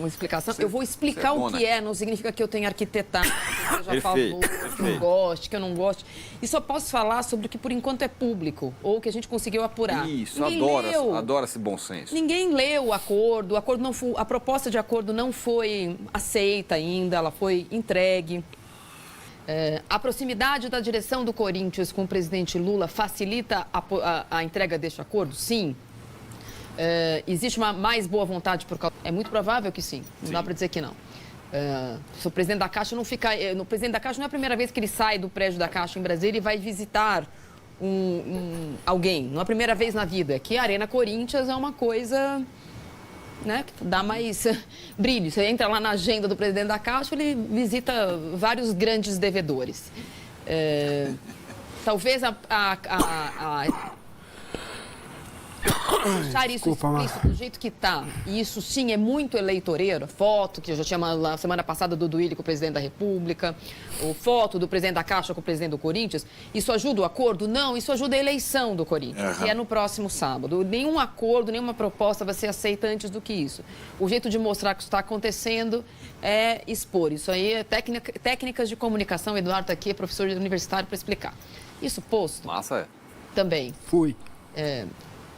uma explicação. Eu vou explicar o que é, não significa que eu tenha arquitetado, que eu seja a favor, que eu não goste, que eu não goste. E só posso falar sobre o que, por enquanto, é público, ou que a gente conseguiu apurar. Isso, adora esse bom senso. Ninguém leu o acordo não foi, a proposta de acordo não foi aceita ainda, ela foi entregue. A proximidade da direção do Corinthians com o presidente Lula facilita a entrega deste acordo? Sim. Existe uma mais boa vontade por causa... É muito provável que sim, não dá para dizer que não. Se o presidente da Caixa não fica... O presidente da Caixa não é a primeira vez que ele sai do prédio da Caixa em Brasília e vai visitar alguém. Não é a primeira vez na vida. Que a Arena Corinthians é uma coisa... Né, que dá mais brilho. Você entra lá na agenda do presidente da Caixa, ele visita vários grandes devedores. Talvez deixar isso explícito do jeito que está, e isso sim é muito eleitoreiro, foto que eu já tinha na semana passada do Duílio com o presidente da República, ou foto do presidente da Caixa com o presidente do Corinthians, isso ajuda o acordo? Não, isso ajuda a eleição do Corinthians, que é no próximo sábado. Nenhum acordo, nenhuma proposta vai ser aceita antes do que isso. O jeito de mostrar que isso está acontecendo é expor. Isso aí é técnicas de comunicação. O Eduardo está aqui, é professor universitário, para explicar. Isso posto. Massa, é. Também. Fui.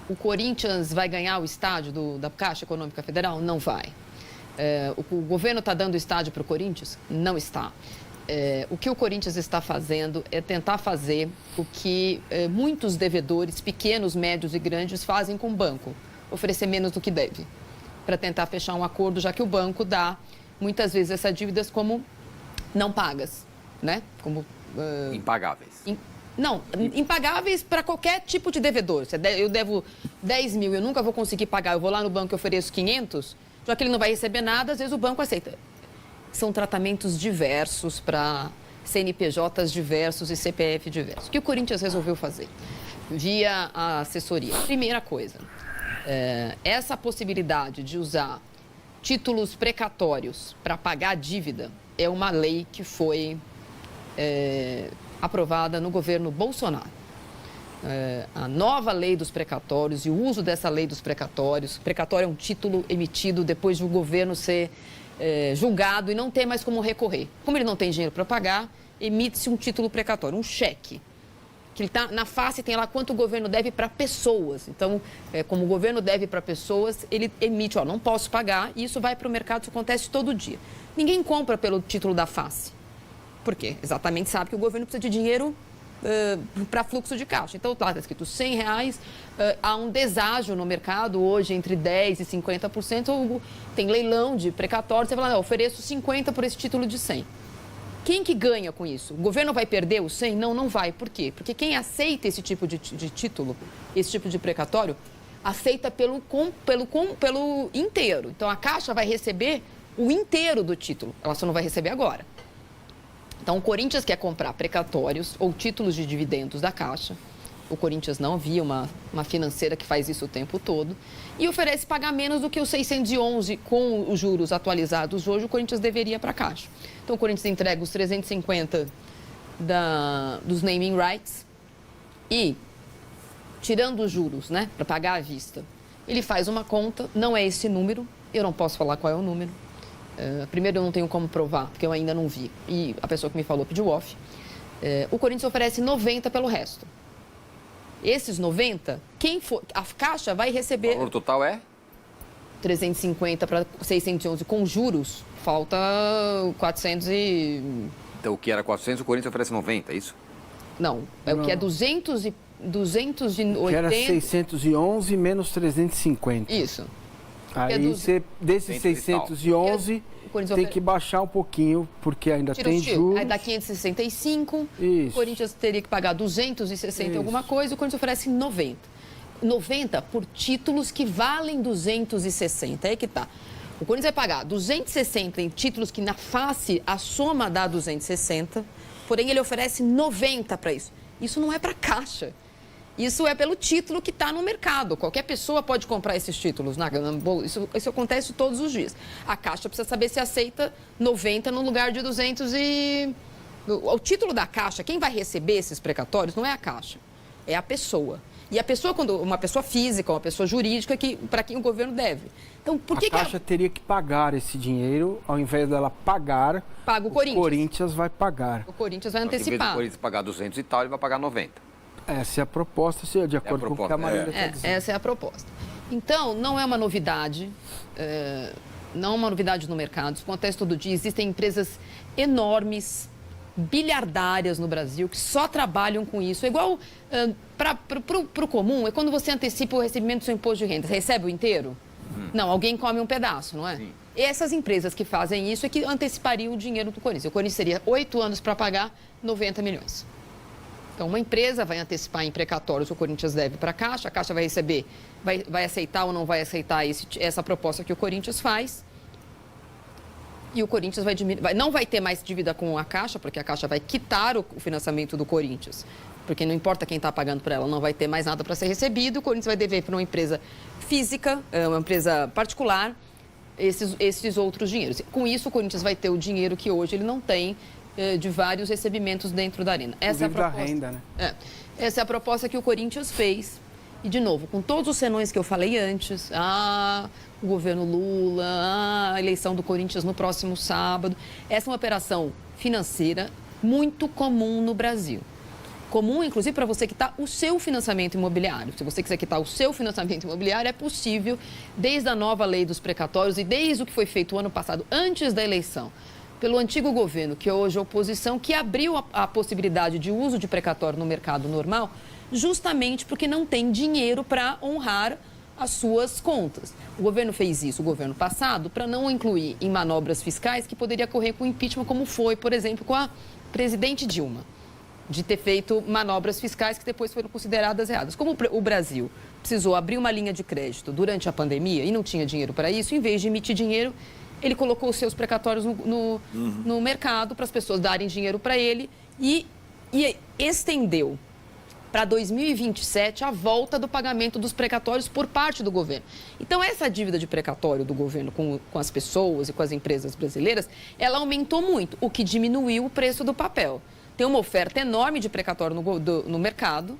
O Corinthians vai ganhar o estádio da Caixa Econômica Federal? Não vai. O governo está dando estádio para o Corinthians? Não está. O que o Corinthians está fazendo é tentar fazer o que muitos devedores, pequenos, médios e grandes, fazem com o banco. Oferecer menos do que deve. Para tentar fechar um acordo, já que o banco dá, muitas vezes, essas dívidas como não pagas, né? Como... Impagáveis. Não, impagáveis para qualquer tipo de devedor. Eu devo 10 mil, eu nunca vou conseguir pagar. Eu vou lá no banco e ofereço 500, já que ele não vai receber nada, às vezes o banco aceita. São tratamentos diversos para CNPJs diversos e CPF diversos. O que o Corinthians resolveu fazer? Via a assessoria. Primeira coisa, essa possibilidade de usar títulos precatórios para pagar a dívida é uma lei que foi... aprovada no governo Bolsonaro. A nova lei dos precatórios e o uso dessa lei dos precatórios. Precatório é um título emitido depois de o governo ser julgado e não ter mais como recorrer. Como ele não tem dinheiro para pagar, emite-se um título precatório, um cheque. Que ele tá, na face tem lá quanto o governo deve para pessoas. Então, como o governo deve para pessoas, ele emite, não posso pagar, e isso vai para o mercado, isso acontece todo dia. Ninguém compra pelo título da face. Por quê? Exatamente sabe que o governo precisa de dinheiro para fluxo de caixa. Então, lá está escrito R$100, há um deságio no mercado hoje entre 10% e 50%. Tem leilão de precatório, você fala, não, ofereço 50 por esse título de 100. Quem que ganha com isso? O governo vai perder os 100? Não, não vai. Por quê? Porque quem aceita esse tipo de título, esse tipo de precatório, aceita pelo inteiro. Então, a Caixa vai receber o inteiro do título. Ela só não vai receber agora. Então, o Corinthians quer comprar precatórios ou títulos de dividendos da Caixa. O Corinthians não havia uma financeira que faz isso o tempo todo. E oferece pagar menos do que os 611 com os juros atualizados hoje, o Corinthians deveria para a Caixa. Então, o Corinthians entrega os 350 dos naming rights e, tirando os juros, né, para pagar à vista, ele faz uma conta, não é esse número, eu não posso falar qual é o número. Primeiro, eu não tenho como provar, porque eu ainda não vi. E a pessoa que me falou pediu off. O Corinthians oferece 90 pelo resto. Esses 90, a Caixa vai receber... O valor total é? 350 para 611 com juros, falta 400 e... Então, o que era 400, o Corinthians oferece 90, é isso? Não, o que é 280... Que era 611 menos 350. Isso. Aí, desses 611, tem que baixar um pouquinho, porque ainda tem juros. Aí dá 565, Isso. O Corinthians teria que pagar 260 e alguma coisa, o Corinthians oferece 90. 90 por títulos que valem 260, é que tá. O Corinthians vai pagar 260 em títulos que na face a soma dá 260, porém ele oferece 90 para isso. Isso não é para Caixa. Isso é pelo título que está no mercado. Qualquer pessoa pode comprar esses títulos. Isso acontece todos os dias. A Caixa precisa saber se aceita 90 no lugar de 200 e... O título da Caixa, quem vai receber esses precatórios não é a Caixa, é a pessoa. E a pessoa, quando uma pessoa física, uma pessoa jurídica, para quem o governo deve. Então, por que a Caixa teria que pagar esse dinheiro, ao invés dela pagar, paga o Corinthians vai pagar. O Corinthians vai Em vez antecipar. do Corinthians pagar 200 e tal, ele vai pagar 90. Essa é a proposta, senhor, de acordo com o que a Marília está dizendo. Essa é a proposta. Então, não é uma novidade, não é uma novidade no mercado. Isso acontece todo dia. Existem empresas enormes, bilhardárias no Brasil, que só trabalham com isso. É igual para o comum, é quando você antecipa o recebimento do seu imposto de renda. Você recebe o inteiro? Não, alguém come um pedaço, não é? Sim. Essas empresas que fazem isso é que antecipariam o dinheiro do Corinthians. O Corinthians teria 8 anos para pagar 90 milhões. Então, uma empresa vai antecipar em precatórios o Corinthians deve para a Caixa vai receber, vai aceitar ou não vai aceitar essa proposta que o Corinthians faz. E o Corinthians não vai ter mais dívida com a Caixa, porque a Caixa vai quitar o financiamento do Corinthians. Porque não importa quem está pagando para ela, não vai ter mais nada para ser recebido. O Corinthians vai dever para uma empresa física, uma empresa particular, esses outros dinheiros. Com isso, o Corinthians vai ter o dinheiro que hoje ele não tem de vários recebimentos dentro da Arena. Essa é a proposta. Da renda, né? Essa é a proposta que o Corinthians fez. E, de novo, com todos os senões que eu falei antes, o governo Lula, a eleição do Corinthians no próximo sábado. Essa é uma operação financeira muito comum no Brasil. Comum, inclusive, para você quitar o seu financiamento imobiliário. Se você quiser quitar o seu financiamento imobiliário, é possível, desde a nova lei dos precatórios e desde o que foi feito o ano passado, antes da eleição, pelo antigo governo, que é hoje a oposição, que abriu a possibilidade de uso de precatório no mercado normal, justamente porque não tem dinheiro para honrar as suas contas. O governo fez isso, o governo passado, para não incluir em manobras fiscais que poderia correr com impeachment, como foi, por exemplo, com a presidente Dilma, de ter feito manobras fiscais que depois foram consideradas erradas. Como o Brasil precisou abrir uma linha de crédito durante a pandemia e não tinha dinheiro para isso, em vez de emitir dinheiro, ele colocou os seus precatórios no mercado para as pessoas darem dinheiro para ele e estendeu para 2027 a volta do pagamento dos precatórios por parte do governo. Então, essa dívida de precatório do governo com as pessoas e com as empresas brasileiras, ela aumentou muito, o que diminuiu o preço do papel. Tem uma oferta enorme de precatório no mercado,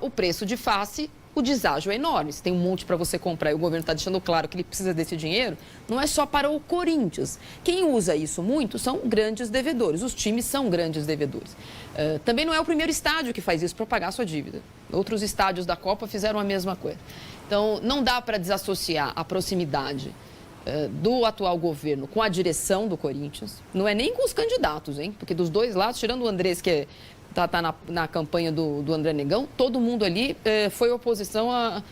o preço de face, o deságio é enorme. Se tem um monte para você comprar e o governo está deixando claro que ele precisa desse dinheiro, não é só para o Corinthians. Quem usa isso muito são grandes devedores. Os times são grandes devedores. Também não é o primeiro estádio que faz isso para pagar a sua dívida. Outros estádios da Copa fizeram a mesma coisa. Então, não dá para desassociar a proximidade do atual governo com a direção do Corinthians. Não é nem com os candidatos, hein? Porque dos dois lados, tirando o Andrés, que está na campanha do André Negão, todo mundo ali foi oposição à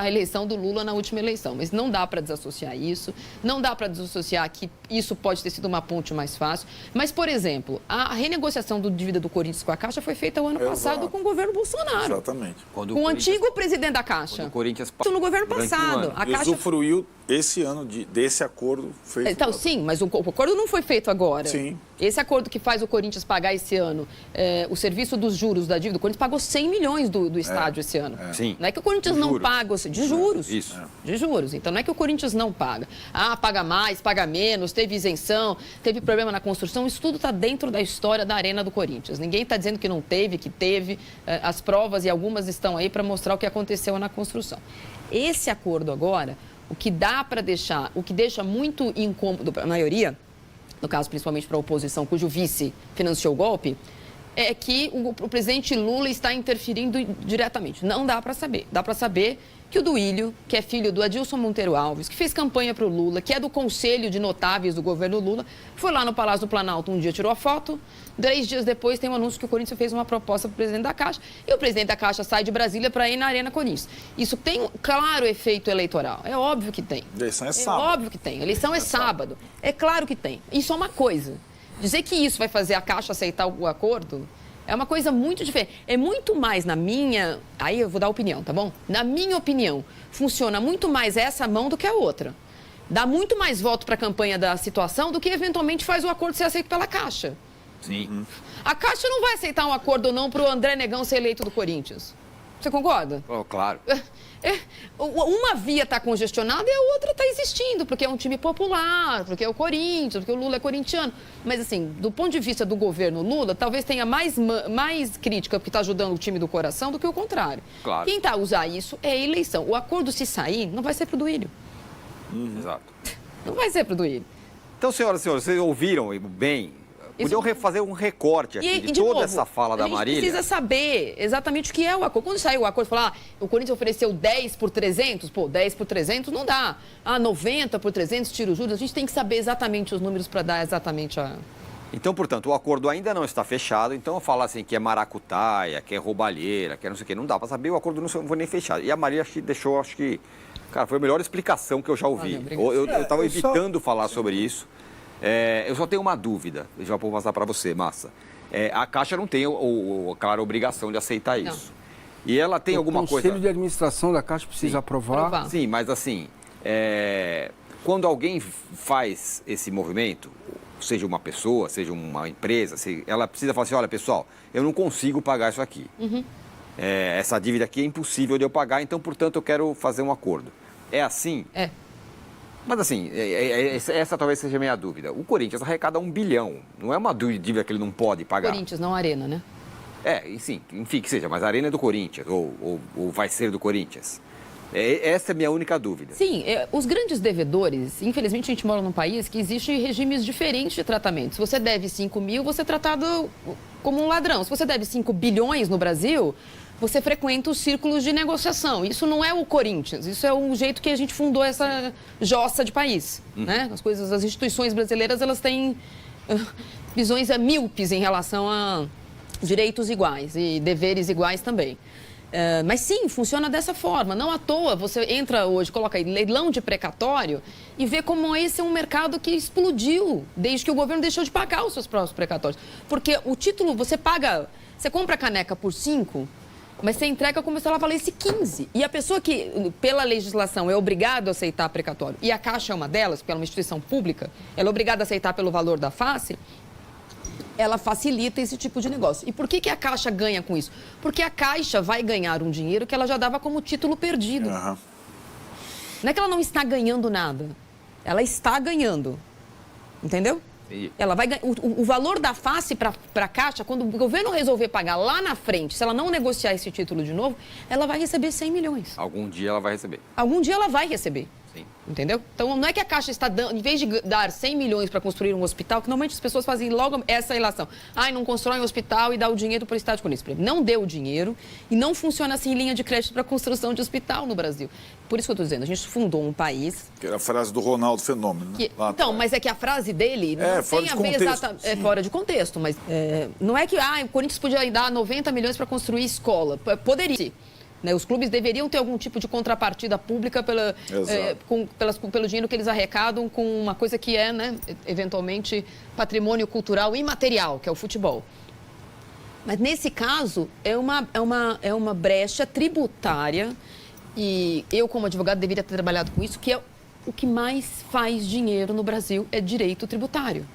eleição do Lula na última eleição. Mas não dá para desassociar isso, não dá para desassociar que isso pode ter sido uma ponte mais fácil. Mas, por exemplo, a renegociação do dívida do Corinthians com a Caixa foi feita o ano passado com o governo Bolsonaro. Exatamente. Com o antigo presidente da Caixa. Quando o Corinthians no governo passado. A Caixa usufruiu esse ano desse acordo feito. Então, sim, mas o acordo não foi feito agora. Sim. Esse acordo que faz o Corinthians pagar esse ano o serviço dos juros da dívida, o Corinthians pagou 100 milhões do estádio esse ano. Sim. Não é que o Corinthians não paga, de juros. Isso. De juros. Então, não é que o Corinthians não paga. Paga mais, paga menos, teve isenção, teve problema na construção. Isso tudo está dentro da história da Arena do Corinthians. Ninguém está dizendo que não teve, que teve. As provas e algumas estão aí para mostrar o que aconteceu na construção. Esse acordo agora, o que deixa muito incômodo para a maioria, no caso principalmente para a oposição, cujo vice financiou o golpe, é que o presidente Lula está interferindo diretamente. Não dá para saber. Dá para saber que o Duílio, que é filho do Adilson Monteiro Alves, que fez campanha para o Lula, que é do Conselho de Notáveis do governo Lula, foi lá no Palácio do Planalto um dia, tirou a foto, 3 dias depois tem um anúncio que o Corinthians fez uma proposta para o presidente da Caixa, e o presidente da Caixa sai de Brasília para ir na Arena Corinthians. Isso tem um claro efeito eleitoral, é óbvio que tem. Eleição é sábado. É óbvio que tem, eleição é sábado, é claro que tem. Isso é uma coisa. Dizer que isso vai fazer a Caixa aceitar o acordo é uma coisa muito diferente. É muito mais na minha... Aí eu vou dar opinião, tá bom? Na minha opinião, funciona muito mais essa mão do que a outra. Dá muito mais voto para a campanha da situação do que eventualmente faz o acordo ser aceito pela Caixa. Sim. A Caixa não vai aceitar um acordo ou não para o André Negão ser eleito do Corinthians. Você concorda? Oh, claro. Uma via está congestionada e a outra está existindo, porque é um time popular, porque é o Corinthians, porque o Lula é corintiano. Mas, assim, do ponto de vista do governo Lula, talvez tenha mais crítica porque está ajudando o time do coração do que o contrário. Claro. Quem está a usar isso é a eleição. O acordo, se sair, não vai ser pro Duílio. Exato. Não vai ser pro Duílio. Então, senhoras e senhores, vocês ouviram bem? Podiam fazer um recorte aqui de toda essa fala da Marília. A gente precisa saber exatamente o que é o acordo. Quando saiu o acordo, falar, o Corinthians ofereceu 10 por 300, 10 por 300 não dá. 90 por 300, tira os juros. A gente tem que saber exatamente os números para dar exatamente a... Então, portanto, o acordo ainda não está fechado. Então, falar assim que é maracutaia, que é roubalheira, que é não sei o quê, não dá para saber. O acordo não foi nem fechado. E a Marília deixou, acho que... Cara, foi a melhor explicação que eu já ouvi. Eu estava evitando falar sobre isso. Eu só tenho uma dúvida, já vou passar para você, Massa. A Caixa não tem a clara obrigação de aceitar isso. Não. E ela tem alguma coisa... O Conselho de Administração da Caixa precisa aprovar. Sim, mas assim, quando alguém faz esse movimento, seja uma pessoa, seja uma empresa, ela precisa falar assim, olha, pessoal, eu não consigo pagar isso aqui. Essa dívida aqui é impossível de eu pagar, então, portanto, eu quero fazer um acordo. É assim? É. Mas assim, essa talvez seja a minha dúvida. O Corinthians arrecada 1 bilhão. Não é uma dívida que ele não pode pagar. Corinthians, não a Arena, né? Enfim, que seja, mas a Arena é do Corinthians, ou vai ser do Corinthians. Essa é a minha única dúvida. Sim, os grandes devedores, infelizmente a gente mora num país que existem regimes diferentes de tratamento. Se você deve 5 mil, você é tratado como um ladrão. Se você deve 5 bilhões no Brasil, você frequenta os círculos de negociação. Isso não é o Corinthians, isso é o jeito que a gente fundou essa jossa de país. Né? As instituições brasileiras, elas têm visões míopes em relação a direitos iguais e deveres iguais também. Mas sim, funciona dessa forma. Não à toa, você entra hoje, coloca aí leilão de precatório e vê como esse é um mercado que explodiu desde que o governo deixou de pagar os seus próprios precatórios. Porque o título, você compra a caneca por 5, mas você entrega como se ela valesse 15. E a pessoa que, pela legislação, é obrigada a aceitar precatório, e a Caixa é uma delas, porque ela é uma instituição pública, ela é obrigada a aceitar pelo valor da face, ela facilita esse tipo de negócio. E por que a Caixa ganha com isso? Porque a Caixa vai ganhar um dinheiro que ela já dava como título perdido. Não é que ela não está ganhando nada. Ela está ganhando. Entendeu? Ela vai o valor da face para a Caixa, quando o governo resolver pagar lá na frente, se ela não negociar esse título de novo, ela vai receber 100 milhões. Algum dia ela vai receber. Algum dia ela vai receber. Sim. Entendeu? Então, não é que a Caixa está dando, em vez de dar 100 milhões para construir um hospital, que normalmente as pessoas fazem logo essa relação. Não constrói um hospital e dá o dinheiro para o Estado de Corinthians. Não deu o dinheiro e não funciona assim em linha de crédito para construção de hospital no Brasil. Por isso que eu estou dizendo, a gente fundou um país... Que era a frase do Ronaldo Fenômeno, né? Então, mas é que a frase dele não tem a ver exatamente... É fora de contexto, mas não é que o Corinthians podia dar 90 milhões para construir escola. Poderia. Né, os clubes deveriam ter algum tipo de contrapartida pública pelo dinheiro que eles arrecadam com uma coisa que é, né, eventualmente, patrimônio cultural imaterial, que é o futebol. Mas, nesse caso, é uma brecha tributária e eu, como advogado, deveria ter trabalhado com isso, que é o que mais faz dinheiro no Brasil é direito tributário.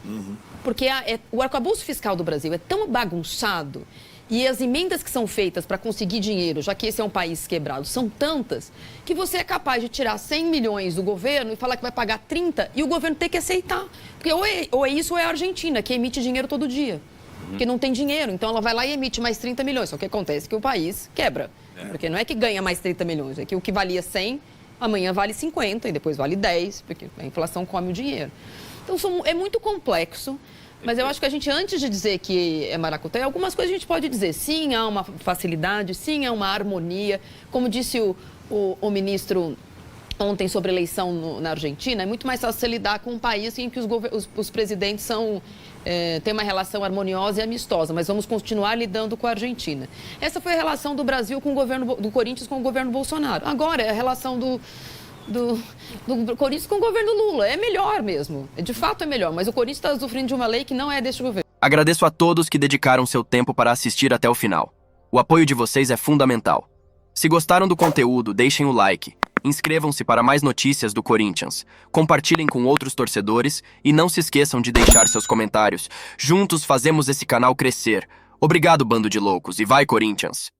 Porque o arcabouço fiscal do Brasil é tão bagunçado e as emendas que são feitas para conseguir dinheiro, já que esse é um país quebrado, são tantas que você é capaz de tirar 100 milhões do governo e falar que vai pagar 30 e o governo ter que aceitar. Porque ou é isso ou é a Argentina, que emite dinheiro todo dia. Porque não tem dinheiro, então ela vai lá e emite mais 30 milhões. Só que acontece que o país quebra. Porque não é que ganha mais 30 milhões, é que o que valia 100, amanhã vale 50 e depois vale 10, porque a inflação come o dinheiro. Então é muito complexo. Mas eu acho que a gente, antes de dizer que é maracutaia, algumas coisas a gente pode dizer. Sim, há uma facilidade, sim, há uma harmonia. Como disse o ministro ontem sobre eleição na Argentina, é muito mais fácil você lidar com um país em que os presidentes têm uma relação harmoniosa e amistosa, mas vamos continuar lidando com a Argentina. Essa foi a relação do Brasil com o governo do Corinthians com o governo Bolsonaro. Agora é a relação do Corinthians com o governo Lula. É melhor mesmo. De fato é melhor, mas o Corinthians está sofrendo de uma lei que não é deste governo. Agradeço a todos que dedicaram seu tempo para assistir até o final. O apoio de vocês é fundamental. Se gostaram do conteúdo, deixem o like, inscrevam-se para mais notícias do Corinthians, compartilhem com outros torcedores e não se esqueçam de deixar seus comentários. Juntos fazemos esse canal crescer. Obrigado, bando de loucos, e vai Corinthians!